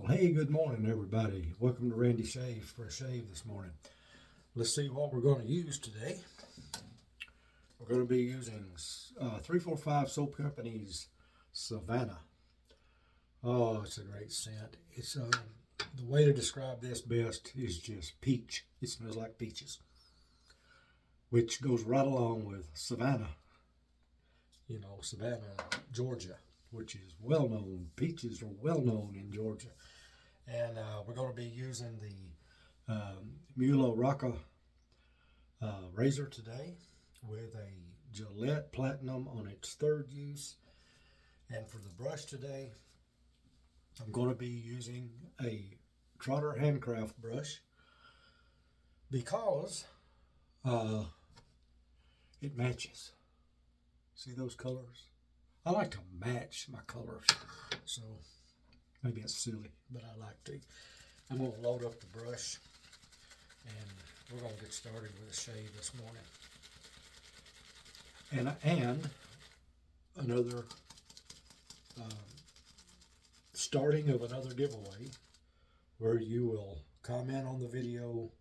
Well, hey, good morning, everybody. Welcome to Randy Shave for a shave this morning. Let's see what we're going to use today. We're going to be using 345 Soap Company's Savannah. Oh, it's a great scent. It's the way to describe this best is just peach. It smells like peaches, which goes right along with Savannah. You know, Savannah, Georgia, which is well known. Peaches are well known in Georgia. And we're going to be using the Muhle Rocca razor today with a Gillette Platinum on its third use. And for the brush today, I'm going to be using a Trotter Handcraft brush because it matches. See those colors? I like to match my colors, so maybe it's silly, but I like to. I'm going to load up the brush, and we're going to get started with a shave this morning. And another starting of another giveaway where you will comment on the video,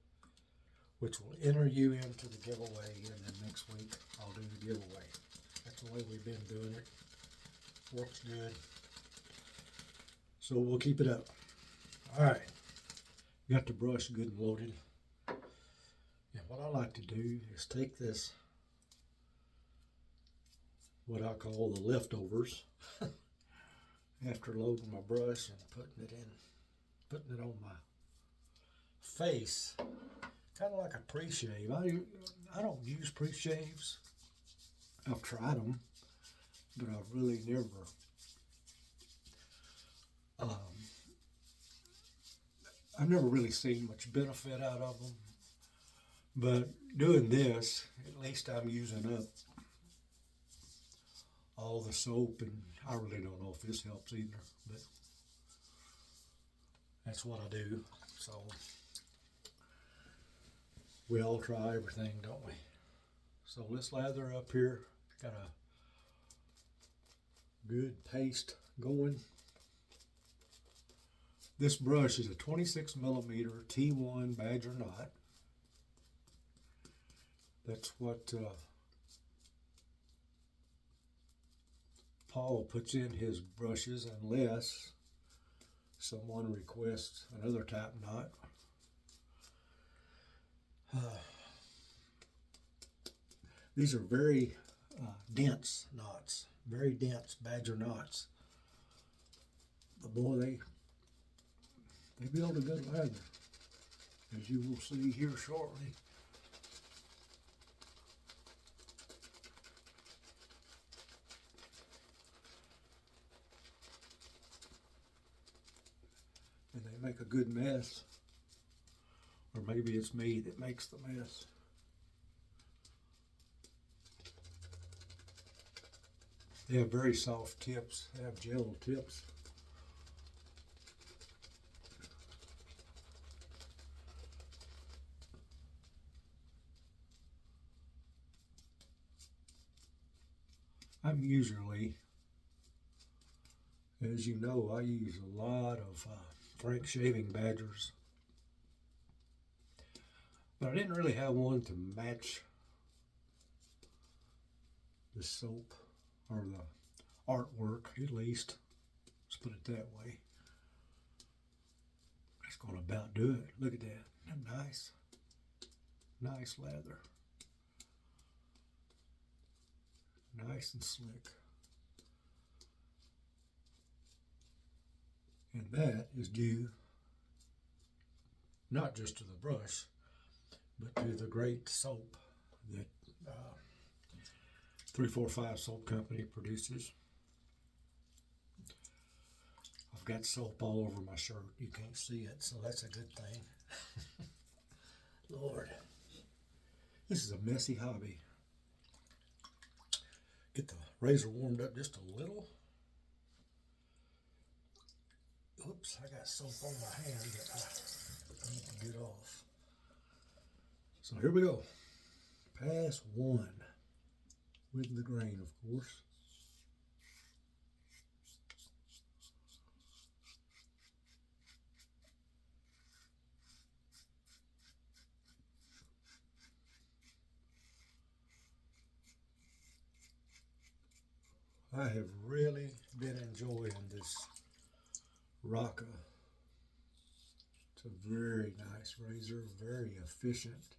which will enter you into the giveaway, and then next week I'll do the giveaway. That's the way we've been doing it. Works good. So we'll keep it up. All right. Got the brush good and loaded. And what I like to do is take this, what I call the leftovers, after loading my brush and putting it on my face, kind of like a pre-shave. I don't use pre-shaves. I've tried them, but I've really never I've never really seen much benefit out of them. But doing this, at least I'm using up all the soap, and I really don't know if this helps either, but that's what I do. So we all try everything, don't we? So let's lather up here. Got a good paste going. This brush is a 26 millimeter T1 Badger knot. That's what Paul puts in his brushes unless someone requests another type knot. These are very dense knots, very dense Badger knots. But boy, they build a good lather, as you will see here shortly. And they make a good mess, or maybe it's me that makes the mess. They have very soft tips. They have gel tips. I'm usually, as you know, I use a lot of Frank shaving badgers, but I didn't really have one to match the soap or the artwork, at least. Let's put it that way. That's going to about do it. Look at that. Isn't that nice? Nice lather. Nice and slick. And that is due not just to the brush, but to the great soap that 345 Soap Company produces. I've got soap all over my shirt. You can't see it, so that's a good thing. Lord, this is a messy hobby. Get the razor warmed up just a little. Oops, I got soap on my hand that I need to get off. So here we go. Pass one. With the grain, of course. I have really been enjoying this Rocca. It's a very nice razor, very efficient.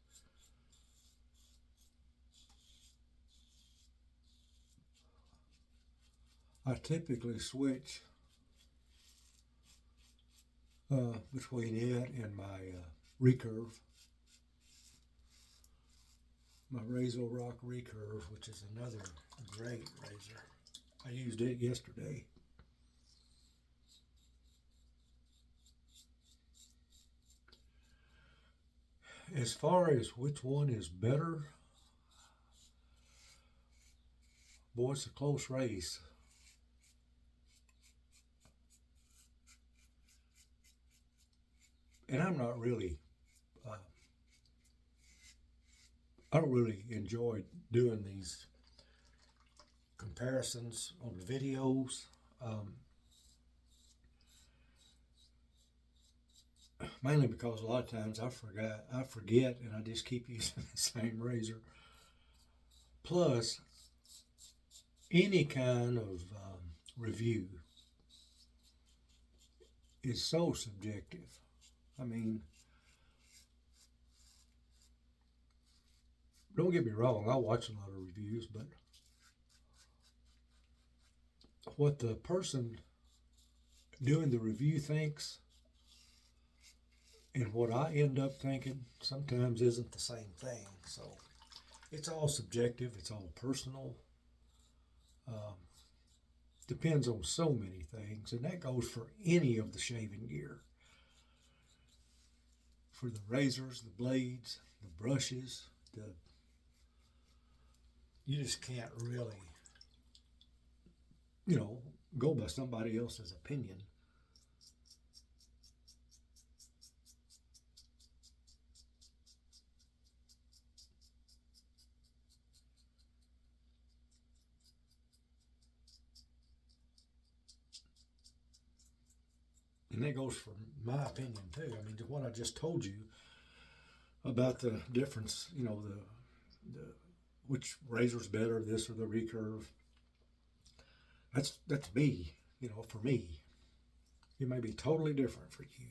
I typically switch between it and my recurve, my Razor-Rock recurve, which is another great razor. I used it yesterday. As far as which one is better, boy, it's a close race. And I'm not really, I don't really enjoy doing these comparisons on the videos. Mainly because a lot of times I forget, and I just keep using the same razor. Plus, any kind of review is so subjective. I mean, don't get me wrong, I watch a lot of reviews, but what the person doing the review thinks and what I end up thinking sometimes isn't the same thing. So it's all subjective, it's all personal. Depends on so many things, and that goes for any of the shaving gear. For the razors, the blades, the brushes, you just can't really, go by somebody else's opinion. And that goes for my opinion too. I mean, what I just told you about the difference, the which razor's better, this or the recurve. That's me, for me. It may be totally different for you.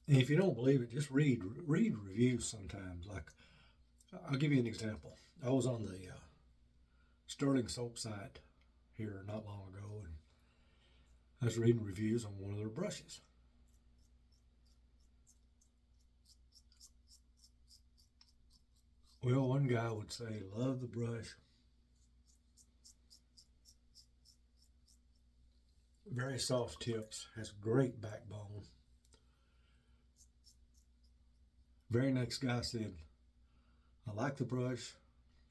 And if you don't believe it, just read reviews sometimes. Like, I'll give you an example. I was on the Sterling Soap site here not long ago, and I was reading reviews on one of their brushes. Well, one guy would say, love the brush. Very soft tips, has great backbone. Very next guy said, I like the brush,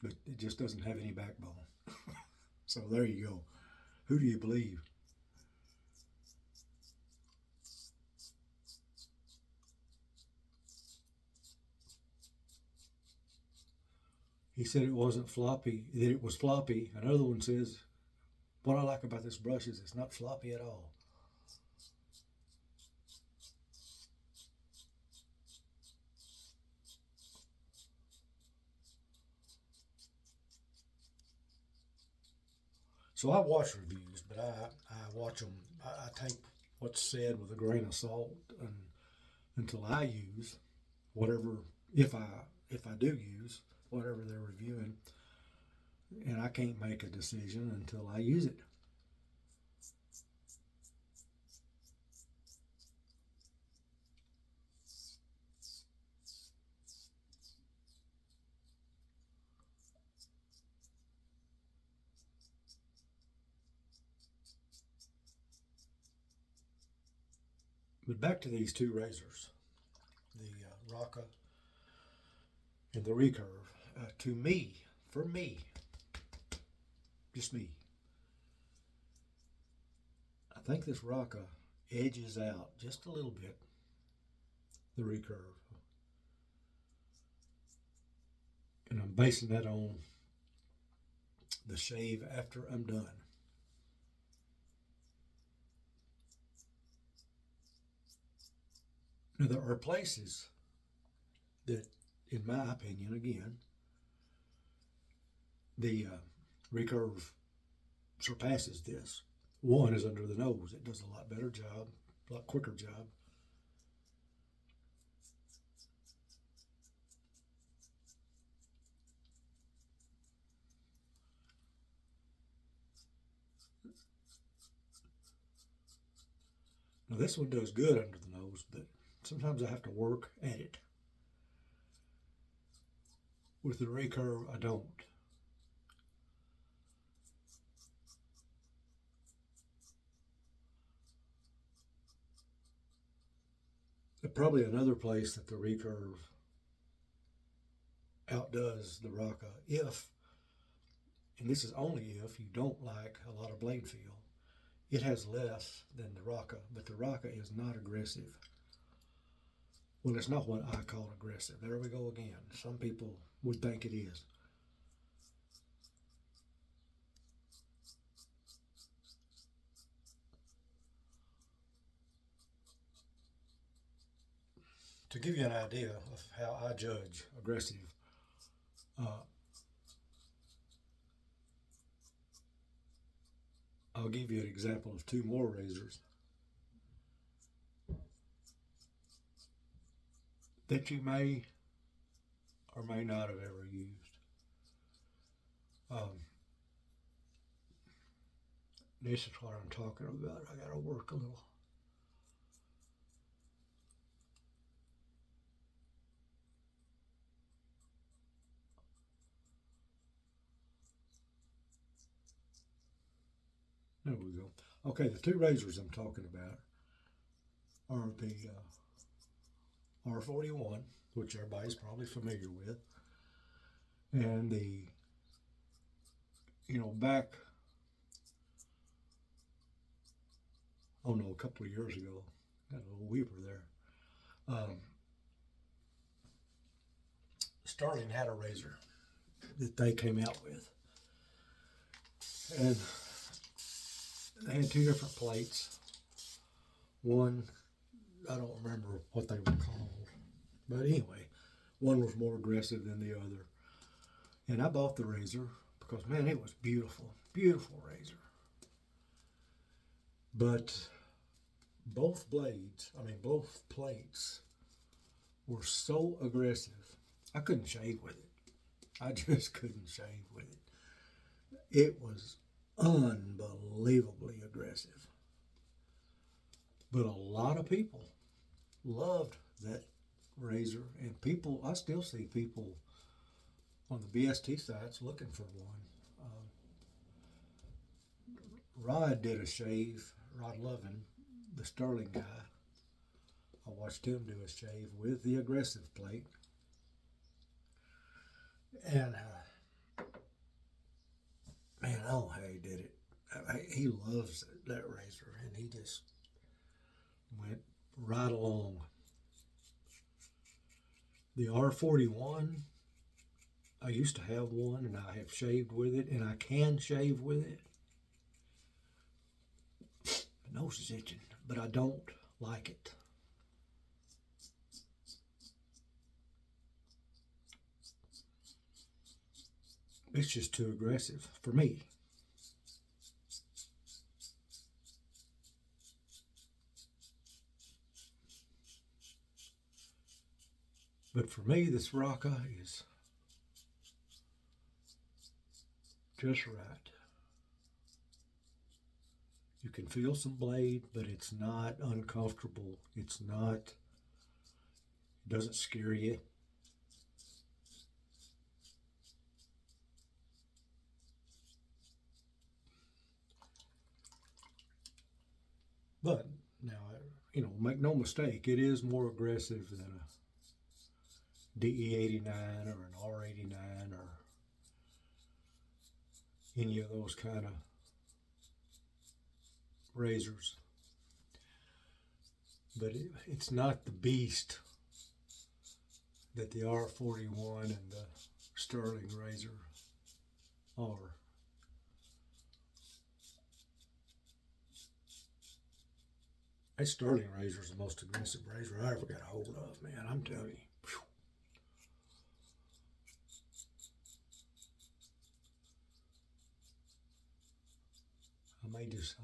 but it just doesn't have any backbone. So there you go. Who do you believe? He said it wasn't floppy, that it was floppy. Another one says, what I like about this brush is it's not floppy at all. So I watch reviews, but I watch them. I take what's said with a grain of salt, and until I use whatever, if I do use whatever they're reviewing, and I can't make a decision until I use it. But back to these two razors, the Rocca and the recurve. To me, for me, just me, I think this Rocca edges out just a little bit the recurve. And I'm basing that on the shave after I'm done. Now, there are places that, in my opinion, again, the recurve surpasses this. One is under the nose. It does a lot better job, a lot quicker job. Now this one does good under the nose, but sometimes I have to work at it. With the recurve, I don't. Probably another place that the recurve outdoes the Rocca, and this is only if you don't like a lot of blade feel, it has less than the Rocca, but the Rocca is not aggressive. Well, it's not what I call aggressive. There we go again. Some people would think it is. To give you an idea of how I judge aggressive, I'll give you an example of two more razors that you may or may not have ever used. This is what I'm talking about. I gotta work a little. There we go. Okay, the two razors I'm talking about are the R41, which everybody's probably familiar with, and the, back, oh no, a couple of years ago, got a little weaver there. Sterling had a razor that they came out with, and they had two different plates. One, I don't remember what they were called, but anyway, one was more aggressive than the other. And I bought the razor because, man, it was beautiful, beautiful razor. But both plates were so aggressive, I couldn't shave with it. I just couldn't shave with it. It was unbelievably aggressive. But a lot of people loved that razor, and I still see people on the BST sites looking for one. Rod did a shave, Rod Lovin, the Sterling guy. I watched him do a shave with the aggressive plate. And man, I don't know how he did it. He loves that razor, and he just went right along. The R41, I used to have one, and I have shaved with it, and I can shave with it. My nose is itching, but I don't like it. It's just too aggressive for me. But for me, this Rocca is just right. You can feel some blade, but it's not uncomfortable. It doesn't scare you. But now, make no mistake, it is more aggressive than a DE89 or an R89 or any of those kind of razors. But it's not the beast that the R41 and the Sterling razor are. That Sterling razor is the most aggressive razor I ever got a hold of, man. I'm telling you. Whew.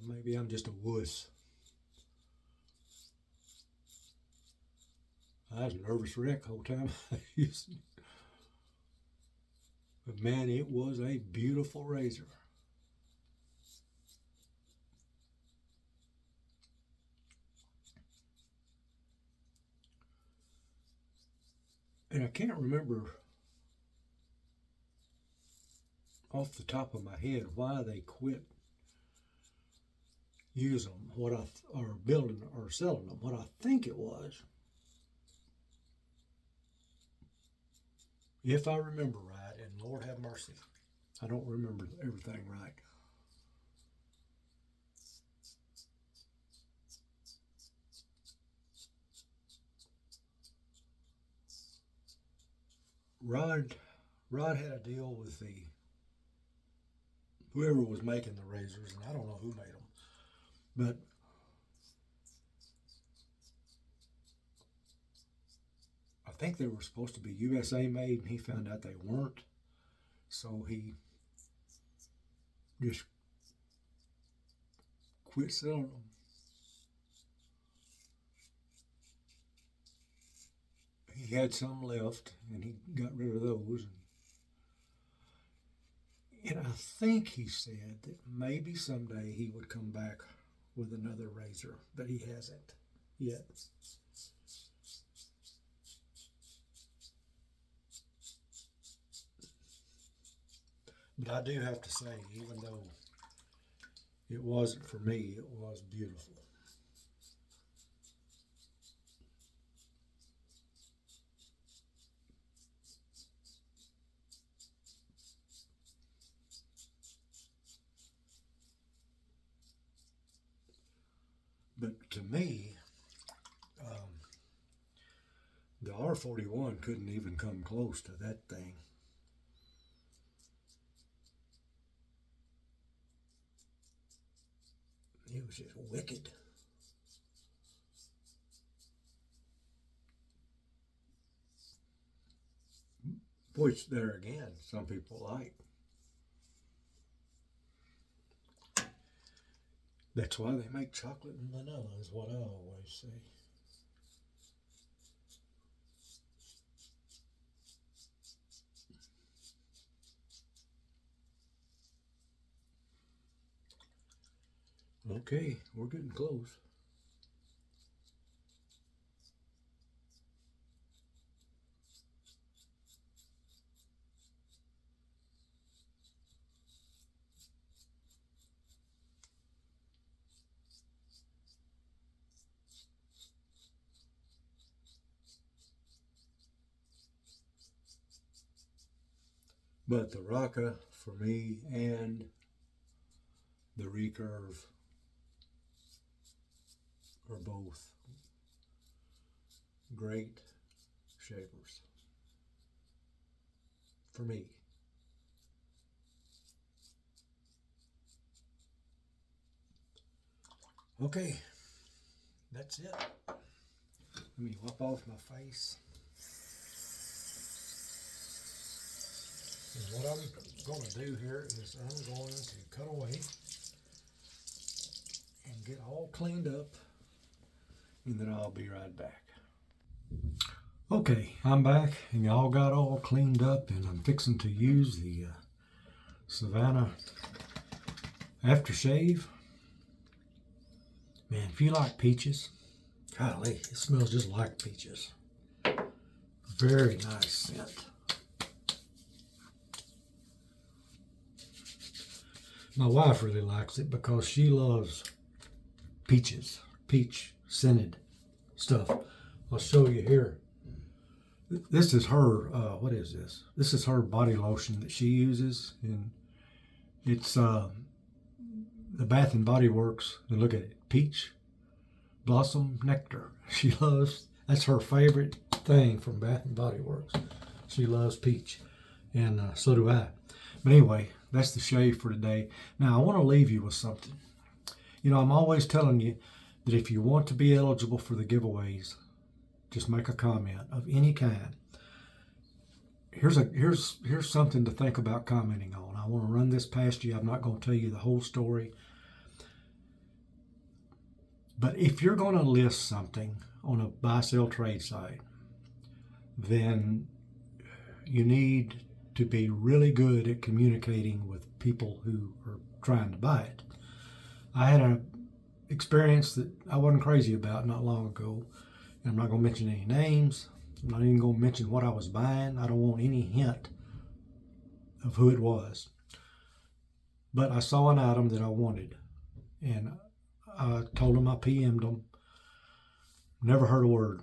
Maybe I'm just a wuss. I was a nervous wreck the whole time I used it. But man, it was a beautiful razor. And I can't remember off the top of my head why they quit using them, or building or selling them. What I think it was, if I remember right, and Lord have mercy, I don't remember everything right. Rod had a deal with whoever was making the razors, and I don't know who made them, but I think they were supposed to be USA made, and he found out they weren't, so he just quit selling them. He had some left, and he got rid of those. And I think he said that maybe someday he would come back with another razor, but he hasn't yet. But I do have to say, even though it wasn't for me, it was beautiful. But to me, the R41 couldn't even come close to that thing. It was just wicked. Which, there again, some people like. That's why they make chocolate and vanilla, is what I always say. Okay, we're getting close. But the Rocca, for me, and the Recurve are both great shavers for me. Okay, that's it. Let me wipe off my face. And what I'm going to do here is I'm going to cut away and get all cleaned up, and then I'll be right back. Okay, I'm back, and y'all got all cleaned up, and I'm fixing to use the Savannah aftershave. Man, if you like peaches, golly, it smells just like peaches. Very nice scent. My wife really likes it because she loves peaches, peach scented stuff. I'll show you here. This is her, what is this? This is her body lotion that she uses, and it's the Bath and Body Works. And look at it, peach blossom nectar. She loves, that's her favorite thing from Bath and Body Works. She loves peach, and so do I. But anyway, that's the shave for today. Now, I want to leave you with something. You know, I'm always telling you, that if you want to be eligible for the giveaways, just make a comment of any kind. Here's something to think about commenting on. I want to run this past you. I'm not going to tell you the whole story. But if you're going to list something on a buy-sell trade site, then you need to be really good at communicating with people who are trying to buy it. I had an experience that I wasn't crazy about not long ago. And I'm not going to mention any names. I'm not even going to mention what I was buying. I don't want any hint of who it was. But I saw an item that I wanted. And I told them, I PM'd them. Never heard a word.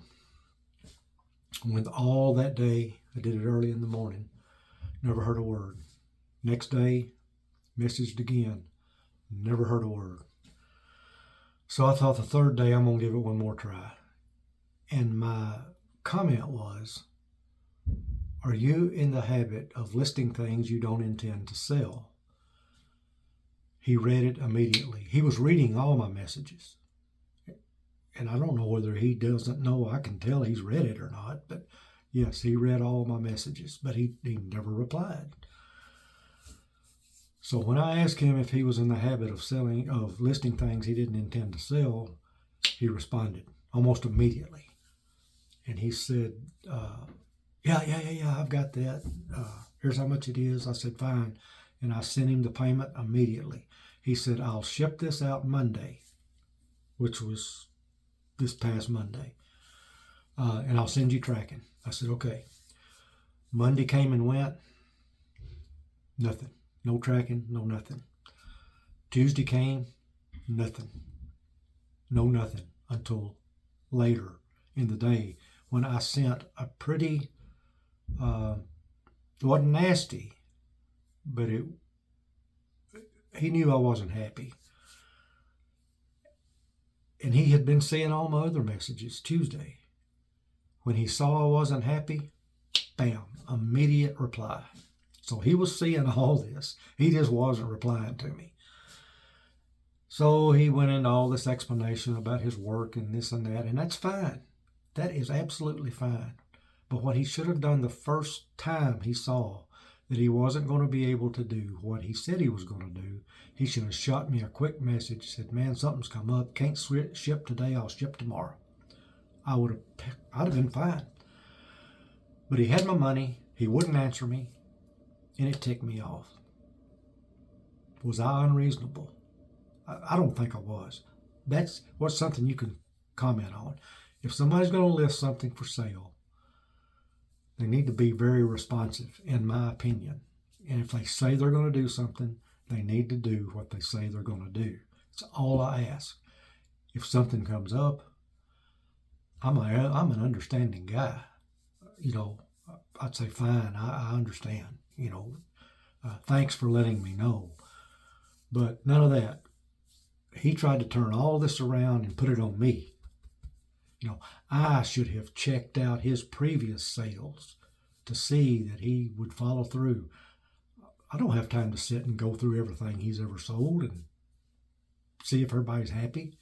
Went all that day. I did it early in the morning. Never heard a word. Next day, messaged again. Never heard a word. So I thought the third day I'm going to give it one more try. And my comment was, are you in the habit of listing things you don't intend to sell? He read it immediately. He was reading all my messages. And I don't know whether he doesn't know. I can tell he's read it or not. But yes, he read all my messages. But he never replied. So when I asked him if he was in the habit of listing things he didn't intend to sell, he responded almost immediately. And he said, yeah, I've got that. Here's how much it is. I said, fine. And I sent him the payment immediately. He said, I'll ship this out Monday, which was this past Monday. And I'll send you tracking. I said, okay. Monday came and went. Nothing. No tracking, no nothing. Tuesday came, nothing. No nothing until later in the day when I sent a pretty, it wasn't nasty, but he knew I wasn't happy. And he had been seeing all my other messages Tuesday. When he saw I wasn't happy, bam, immediate reply. So he was seeing all this. He just wasn't replying to me. So he went into all this explanation about his work and this and that, and that's fine. That is absolutely fine. But what he should have done the first time he saw that he wasn't going to be able to do what he said he was going to do, he should have shot me a quick message, said, man, something's come up. Can't ship today. I'll ship tomorrow. I'd have been fine. But he had my money. He wouldn't answer me. And it ticked me off. Was I unreasonable? I don't think I was. That's what's something you can comment on. If somebody's going to list something for sale, they need to be very responsive, in my opinion. And if they say they're going to do something, they need to do what they say they're going to do. It's all I ask. If something comes up, I'm an understanding guy. You know, I'd say, fine, I understand. You know, thanks for letting me know. But none of that. He tried to turn all this around and put it on me. You know, I should have checked out his previous sales to see that he would follow through. I don't have time to sit and go through everything he's ever sold and see if everybody's happy.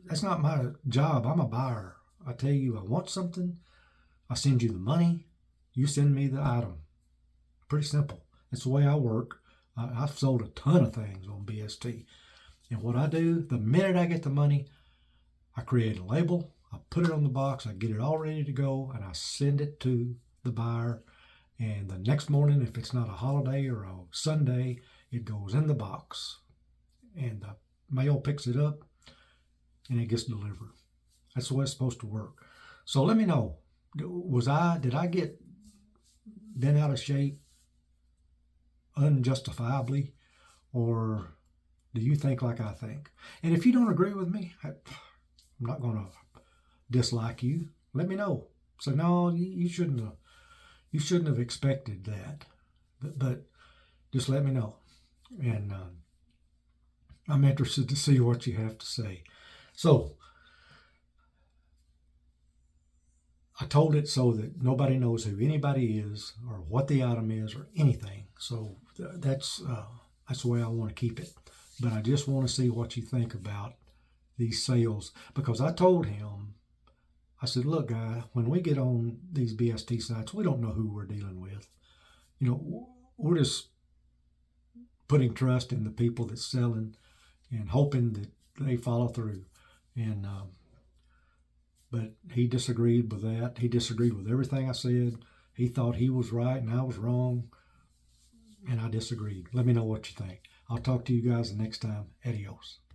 That's not my job. I'm a buyer. I tell you, I want something. I send you the money. You send me the item. Pretty simple. That's the way I work. I've sold a ton of things on BST. And what I do, the minute I get the money, I create a label, I put it on the box, I get it all ready to go, and I send it to the buyer. And the next morning, if it's not a holiday or a Sunday, it goes in the box. And the mail picks it up, and it gets delivered. That's the way it's supposed to work. So let me know, did I get bent out of shape unjustifiably, or do you think like I think? And if you don't agree with me, I'm not going to dislike you. Let me know. So no, you shouldn't have expected that. But just let me know, and I'm interested to see what you have to say. So I told it so that nobody knows who anybody is or what the item is or anything. So that's the way I want to keep it. But I just want to see what you think about these sales, because I told him, I said, look, guy, when we get on these BST sites, we don't know who we're dealing with. You know, we're just putting trust in the people that's selling and hoping that they follow through. And but he disagreed with that. He disagreed with everything I said. He thought he was right and I was wrong, and I disagreed. Let me know what you think. I'll talk to you guys the next time. Adios.